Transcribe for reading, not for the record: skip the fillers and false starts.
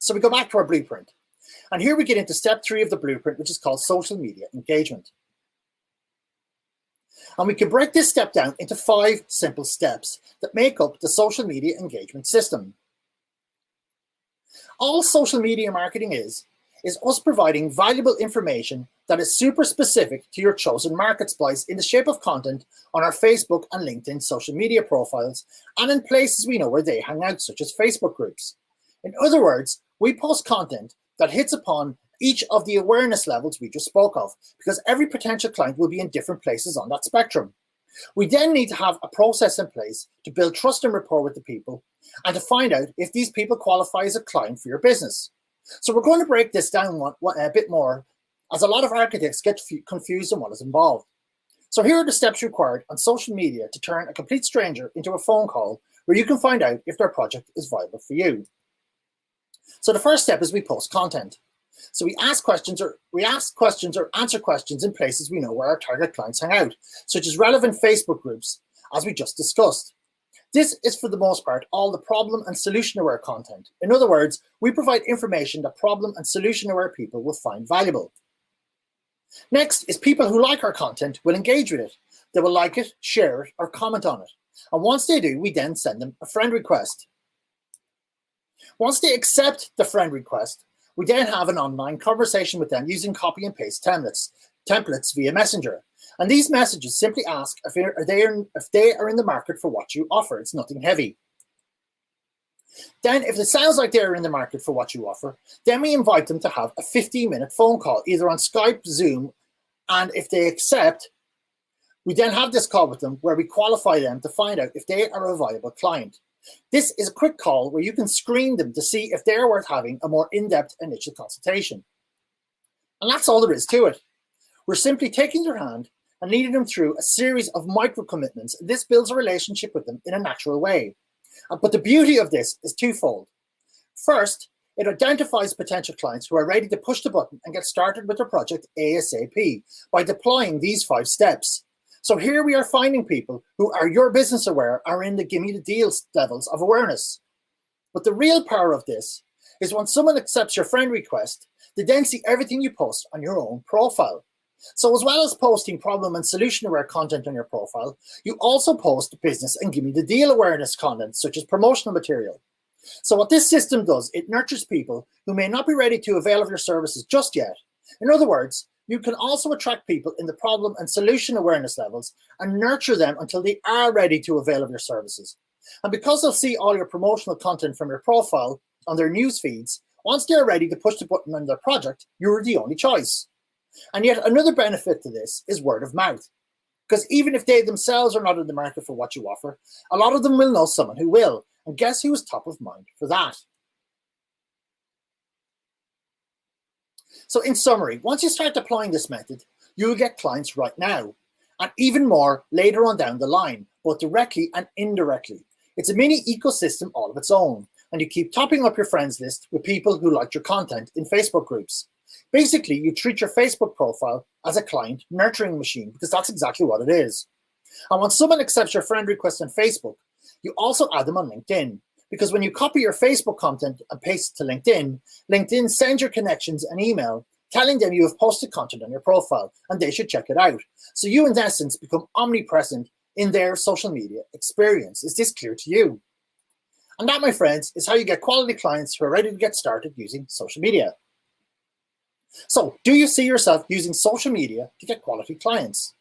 So we go back to our blueprint. And here we get into step 3 of the blueprint, which is called social media engagement. And we can break this step down into 5 simple steps that make up the social media engagement system. All social media marketing is us providing valuable information that is super specific to your chosen market splice in the shape of content on our Facebook and LinkedIn social media profiles and in places we know where they hang out, such as Facebook groups. In other words, we post content that hits upon each of the awareness levels we just spoke of, because every potential client will be in different places on that spectrum. We then need to have a process in place to build trust and rapport with the people and to find out if these people qualify as a client for your business. So we're going to break this down a bit more, as a lot of architects get confused on what is involved. So here are the steps required on social media to turn a complete stranger into a phone call where you can find out if their project is viable for you. So the first step is we post content. So we ask questions or answer questions in places we know where our target clients hang out, such as relevant Facebook groups, as we just discussed. This is, for the most part, all the problem and solution-aware content. In other words, we provide information that problem and solution-aware people will find valuable. Next is people who like our content will engage with it. They will like it, share it, or comment on it. And once they do, we then send them a friend request. Once they accept the friend request, we then have an online conversation with them using copy and paste templates via Messenger. And these messages simply ask if they are in the market for what you offer. It's nothing heavy. Then if it sounds like they're in the market for what you offer, then we invite them to have a 15-minute phone call, either on Skype, Zoom, and if they accept, we then have this call with them where we qualify them to find out if they are a viable client. This is a quick call where you can screen them to see if they're worth having a more in-depth initial consultation. And that's all there is to it. We're simply taking their hand and leading them through a series of micro-commitments. This builds a relationship with them in a natural way. But the beauty of this is twofold. First, it identifies potential clients who are ready to push the button and get started with their project ASAP by deploying these 5 steps. So here we are finding people who are your business aware, are in the gimme the deals levels of awareness. But the real power of this is when someone accepts your friend request, they then see everything you post on your own profile. So as well as posting problem and solution aware content on your profile, you also post business and gimme the deal awareness content, such as promotional material. So what this system does, it nurtures people who may not be ready to avail of your services just yet. In other words, you can also attract people in the problem and solution awareness levels and nurture them until they are ready to avail of your services. And because they'll see all your promotional content from your profile on their news feeds, once they're ready to push the button on their project, you're the only choice. And yet another benefit to this is word of mouth. Because even if they themselves are not in the market for what you offer, a lot of them will know someone who will. And guess who is top of mind for that? So in summary, once you start deploying this method, you will get clients right now, and even more later on down the line, both directly and indirectly. It's a mini ecosystem all of its own, and you keep topping up your friends list with people who like your content in Facebook groups. Basically, you treat your Facebook profile as a client nurturing machine, because that's exactly what it is. And when someone accepts your friend request on Facebook, you also add them on LinkedIn. Because when you copy your Facebook content and paste it to LinkedIn, LinkedIn sends your connections an email telling them you have posted content on your profile and they should check it out. So you, in essence, become omnipresent in their social media experience. Is this clear to you? And that, my friends, is how you get quality clients who are ready to get started using social media. So do you see yourself using social media to get quality clients?